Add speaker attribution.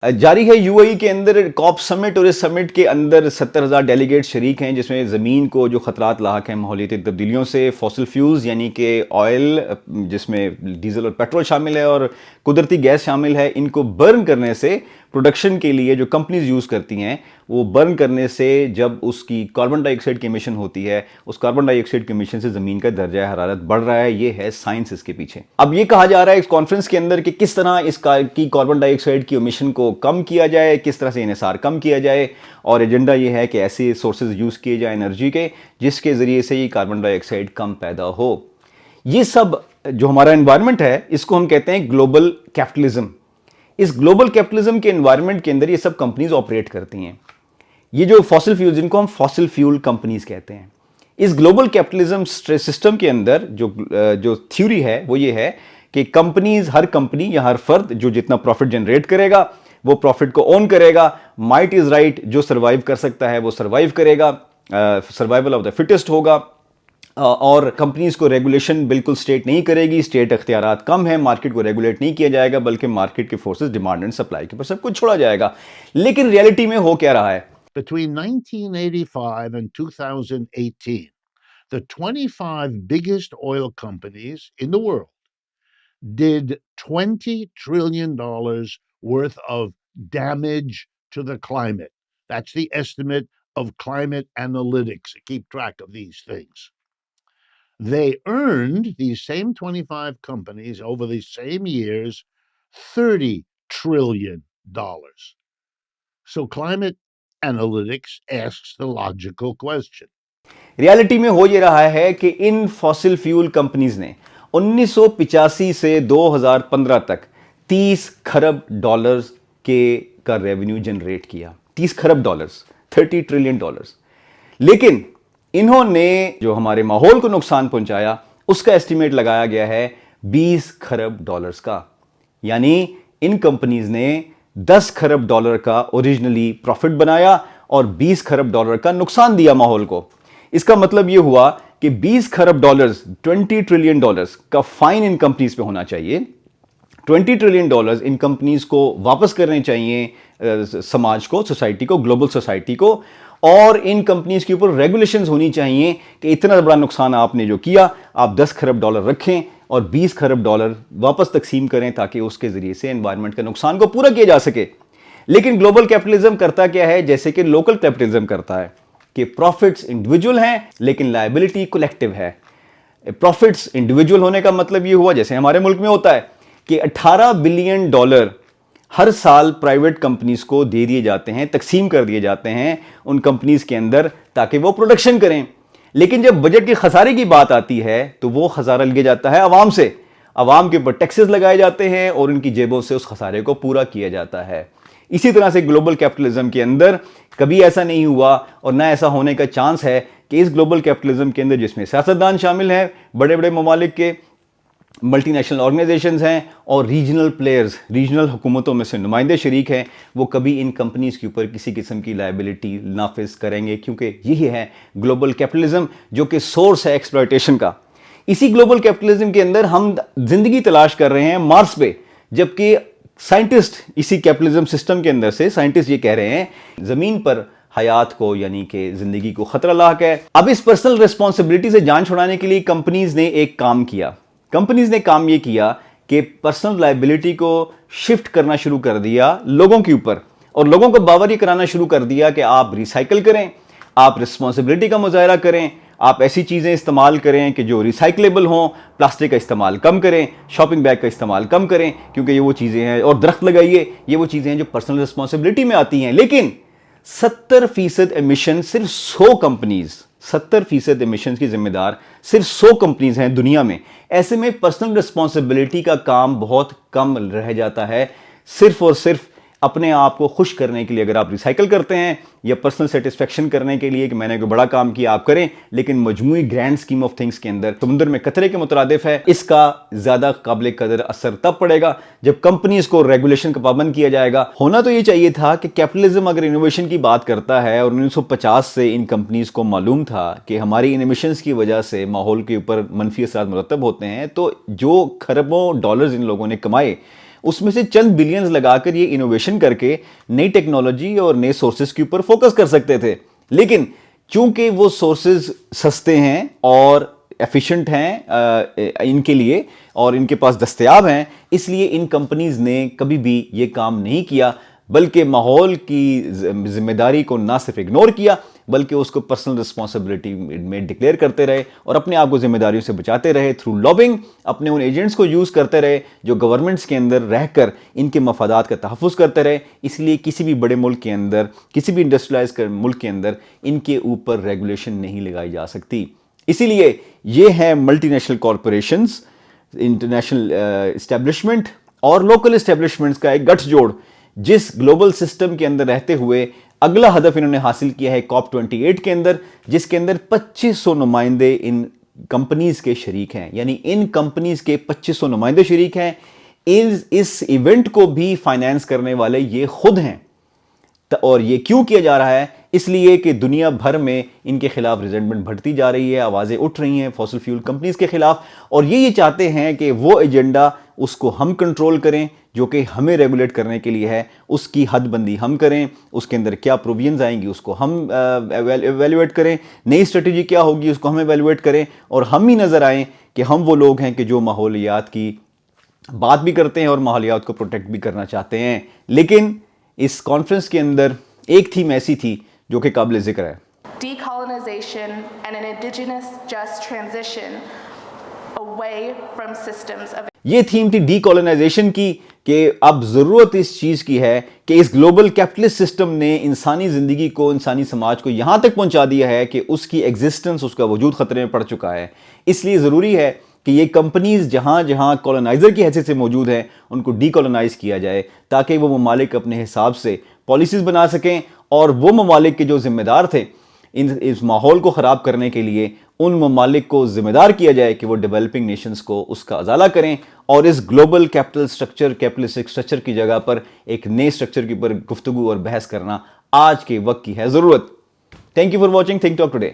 Speaker 1: جاری ہے UAE کے اندر کاپ سمٹ، اور اس سمٹ کے اندر 70,000 ڈیلیگیٹ شریک ہیں، جس میں زمین کو جو خطرات لاحق ہیں ماحولیاتی تبدیلیوں سے، فوسل فیولز یعنی کہ آئل جس میں ڈیزل اور پیٹرول شامل ہے، اور قدرتی گیس شامل ہے، ان کو برن کرنے سے پروڈکشن کے لیے جو کمپنیز یوز کرتی ہیں، وہ برن کرنے سے جب اس کی کاربن ڈائی آکسائڈ کی ایمیشن ہوتی ہے، اس کاربن ڈائی آکسائڈ کی ایمیشن سے زمین کا درجہ حرارت بڑھ رہا ہے۔ یہ ہے سائنس اس کے پیچھے۔ اب یہ کہا جا رہا ہے اس کانفرنس کے اندر کہ کس طرح اس کی کاربن ڈائی آکسائڈ کی ایمیشن کو کم کیا جائے، کس طرح سے انحصار کم کیا جائے، اور ایجنڈا یہ ہے کہ ایسے سورسز یوز کیے جائیں انرجی کے جس کے ذریعے سے یہ کاربن ڈائی آکسائڈ کم پیدا ہو۔ یہ سب جو ہمارا انوائرمنٹ ہے، اس کو ہم کہتے ہیں گلوبل کیپٹلزم۔ اس گلوبل کیپٹلزم کے انوائرمنٹ کے اندر یہ سب کمپنیز آپریٹ کرتی ہیں۔ یہ جو فاسل فیول، جن کو ہم فاسل فیول کمپنیز کہتے ہیں، اس گلوبل کیپٹلزم سسٹم کے اندر جو تھیوری ہے وہ یہ ہے کہ کمپنیز، ہر کمپنی یا ہر فرد جو جتنا پروفٹ جنریٹ کرے گا وہ پروفٹ کو اون کرے گا۔ مائٹ از رائٹ، جو سروائیو کر سکتا ہے وہ سروائیو کرے گا، سروائیول آف دا فٹسٹ ہوگا۔ اور کمپنیز کو ریگولیشن بالکل سٹیٹ نہیں کرے گی، سٹیٹ اختیارات کم ہیں، مارکیٹ کو ریگولیٹ نہیں کیا جائے گا، بلکہ مارکیٹ کے فورسز ڈیمانڈ اینڈ سپلائی کے اوپر سب کچھ چھوڑا جائے گا۔ لیکن ریئلٹی میں ہو کیا رہا ہے؟
Speaker 2: Between 1985 and 2018, the 25 biggest oil companies in the world did $20 trillion worth of damage to the climate. That's the estimate of climate analytics to keep track of these things. They earned, these same 25 companies, over the same years, $30 trillion. So climate analytics asks the logical question.
Speaker 1: Reality میں ہو یہ رہا ہے کہ ان fossil fuel companies نے 1985 سے 2015 تک 30 کھرب dollars کا revenue generate کیا۔ 30 کھرب ڈالرز، 30 ٹریلین ڈالرز۔ لیکن انہوں نے جو ہمارے ماحول کو نقصان پہنچایا اس کا ایسٹیمیٹ لگایا گیا ہے 20 کھرب ڈالرز کا۔ یعنی ان کمپنیز نے 10 کھرب ڈالر کا اوریجنلی پروفٹ بنایا اور 20 کھرب ڈالر کا نقصان دیا ماحول کو۔ اس کا مطلب یہ ہوا کہ 20 کھرب ڈالرز، 20 ٹریلین ڈالرز کا فائن ان کمپنیز پہ ہونا چاہیے۔ 20 ٹریلین ڈالرز ان کمپنیز کو واپس کرنے چاہیے سماج کو، سوسائٹی کو، گلوبل سوسائٹی کو، اور ان کمپنیز کے اوپر ریگولیشنز ہونی چاہیے کہ اتنا بڑا نقصان آپ نے جو کیا، آپ 10 کھرب ڈالر رکھیں اور 20 کھرب ڈالر واپس تقسیم کریں تاکہ اس کے ذریعے سے انوائرمنٹ کے نقصان کو پورا کیا جا سکے۔ لیکن گلوبل کیپٹلزم کرتا کیا ہے؟ جیسے کہ لوکل کیپٹلزم کرتا ہے کہ پروفٹس انڈیویجول ہیں لیکن لائبلٹی کولیکٹیو ہے۔ پروفٹس انڈیویجول ہونے کا مطلب یہ ہوا، جیسے ہمارے ملک میں ہوتا ہے کہ 18 بلین ڈالر ہر سال پرائیویٹ کمپنیز کو دے دیے جاتے ہیں، تقسیم کر دیے جاتے ہیں ان کمپنیز کے اندر تاکہ وہ پروڈکشن کریں۔ لیکن جب بجٹ کے خسارے کی بات آتی ہے تو وہ خسارہ لیا جاتا ہے عوام سے، عوام کے اوپر ٹیکسز لگائے جاتے ہیں اور ان کی جیبوں سے اس خسارے کو پورا کیا جاتا ہے۔ اسی طرح سے گلوبل کیپٹلزم کے اندر کبھی ایسا نہیں ہوا اور نہ ایسا ہونے کا چانس ہے کہ اس گلوبل کیپٹلزم کے اندر، جس میں سیاستدان شامل ہیں، بڑے بڑے ممالک کے ملٹی نیشنل آرگنائزیشنز ہیں اور ریجنل پلیئرز، ریجنل حکومتوں میں سے نمائندے شریک ہیں، وہ کبھی ان کمپنیز کے اوپر کسی قسم کی لائبلٹی نافذ کریں گے، کیونکہ یہی ہے گلوبل کیپٹلزم جو کہ سورس ہے ایکسپلائٹیشن کا۔ اسی گلوبل کیپٹلزم کے اندر ہم زندگی تلاش کر رہے ہیں مارس پہ، جبکہ سائنٹسٹ اسی کیپٹلزم سسٹم کے اندر سے سائنٹسٹ یہ کہہ رہے ہیں زمین پر حیات کو یعنی کہ زندگی کو خطرہ لاحق ہے۔ اب اس پرسنل ریسپانسبلٹی سے جان چھڑانے کے لیے کمپنیز نے ایک کام کیا۔ کمپنیز نے کام یہ کیا کہ پرسنل لائبلٹی کو شفٹ کرنا شروع کر دیا لوگوں کے اوپر، اور لوگوں کو باور یہ کرانا شروع کر دیا کہ آپ ریسائیکل کریں، آپ ریسپانسبلٹی کا مظاہرہ کریں، آپ ایسی چیزیں استعمال کریں کہ جو ریسائیکلیبل ہوں، پلاسٹک کا استعمال کم کریں، شاپنگ بیگ کا استعمال کم کریں، کیونکہ یہ وہ چیزیں ہیں، اور درخت لگائیے، یہ وہ چیزیں ہیں جو پرسنل ریسپانسبلٹی میں آتی ہیں۔ لیکن 70% ایمیشن صرف 100 کمپنیز، 70% ایمیشن کی ذمہ دار صرف 100 کمپنیز ہیں دنیا میں۔ ایسے میں پرسنل ریسپانسبلٹی کا کام بہت کم رہ جاتا ہے۔ صرف اور صرف اپنے آپ کو خوش کرنے کے لیے اگر آپ ریسائیکل کرتے ہیں یا پرسنل سیٹسفیکشن کرنے کے لیے کہ میں نے کوئی بڑا کام کیا، آپ کریں، لیکن مجموعی گرینڈ سکیم آف تھنگس کے اندر سمندر میں قطرے کے مترادف ہے۔ اس کا زیادہ قابل قدر اثر تب پڑے گا جب کمپنیز کو ریگولیشن کا پابند کیا جائے گا۔ ہونا تو یہ چاہیے تھا کہ کیپٹلزم اگر انوویشن کی بات کرتا ہے، اور 1950 سے ان کمپنیز کو معلوم تھا کہ ہماری انیمیشنز کی وجہ سے ماحول کے اوپر منفی اثرات مرتب ہوتے ہیں، تو جو کھربوں ڈالرز ان لوگوں نے کمائے اس میں سے چند بلینز لگا کر یہ انوویشن کر کے نئی ٹیکنالوجی اور نئے سورسز کے اوپر فوکس کر سکتے تھے. لیکن چونکہ وہ سورسز سستے ہیں اور ایفیشنٹ ہیں ان کے لیے اور ان کے پاس دستیاب ہیں, اس لیے ان کمپنیز نے کبھی بھی یہ کام نہیں کیا, بلکہ ماحول کی ذمہ داری کو نہ صرف اگنور کیا بلکہ اس کو پرسنل رسپانسبلٹی میں ڈکلیئر کرتے رہے اور اپنے آپ کو ذمہ داریوں سے بچاتے رہے. تھرو لابنگ اپنے ان ایجنٹس کو یوز کرتے رہے جو گورنمنٹس کے اندر رہ کر ان کے مفادات کا تحفظ کرتے رہے. اس لیے کسی بھی بڑے ملک کے اندر, کسی بھی انڈسٹریلائز ملک کے اندر ان کے اوپر ریگولیشن نہیں لگائی جا سکتی. اسی لیے یہ ہیں multi national corporations, international establishment اور لوکل اسٹیبلشمنٹس کا ایک گٹھ جوڑ, جس گلوبل سسٹم کے اندر رہتے ہوئے اگلا ہدف انہوں نے حاصل کیا ہے COP 28 کے اندر, جس کے اندر 2500 نمائندے ان کمپنیز کے شریک ہیں. یعنی ان کمپنیز کے 2500 نمائندے شریک ہیں. اس ایونٹ کو بھی فائنانس کرنے والے یہ خود ہیں. اور یہ کیوں کیا جا رہا ہے؟ اس لیے کہ دنیا بھر میں ان کے خلاف ریزنٹمنٹ بڑھتی جا رہی ہے, آوازیں اٹھ رہی ہیں فوسل فیول کمپنیز کے خلاف, اور یہ چاہتے ہیں کہ وہ ایجنڈا اس کو ہم کنٹرول کریں جو کہ ہمیں ریگولیٹ کرنے کے لیے ہے. اس کی حد بندی ہم کریں, اس کے اندر کیا پروویژنز آئیں گی اس کو ہم ایویلویٹ کریں, نئی اسٹریٹجی کیا ہوگی اس کو ہم ایویلویٹ کریں, اور ہم ہی نظر آئیں کہ ہم وہ لوگ ہیں کہ جو ماحولیات کی بات بھی کرتے ہیں اور ماحولیات کو پروٹیکٹ بھی کرنا چاہتے ہیں. لیکن اس کانفرنس کے اندر ایک تھیم ایسی تھی جو کہ قابل ذکر ہے.
Speaker 3: Decolonization and an indigenous just transition away from systems of
Speaker 1: یہ تھیم تھی ڈی کالونائزیشن کی, کہ اب ضرورت اس چیز کی ہے کہ اس گلوبل کیپٹلسٹ سسٹم نے انسانی زندگی کو, انسانی سماج کو یہاں تک پہنچا دیا ہے کہ اس کی ایگزسٹنس, اس کا وجود خطرے میں پڑ چکا ہے. اس لیے ضروری ہے کہ یہ کمپنیز جہاں جہاں کالونائزر کی حیثیت سے موجود ہیں ان کو ڈی کالونائز کیا جائے, تاکہ وہ ممالک اپنے حساب سے پالیسیز بنا سکیں, اور وہ ممالک کے جو ذمہ دار تھے اس ماحول کو خراب کرنے کے لیے, ان ممالک کو ذمہ دار کیا جائے کہ وہ ڈیولپنگ نیشنز کو اس کا ازالہ کریں, اور اس گلوبل کیپٹلسٹک سٹرکچر کی جگہ پر ایک نئے سٹرکچر کے اوپر گفتگو اور بحث کرنا آج کے وقت کی ہے ضرورت. Thank you for watching think talk today.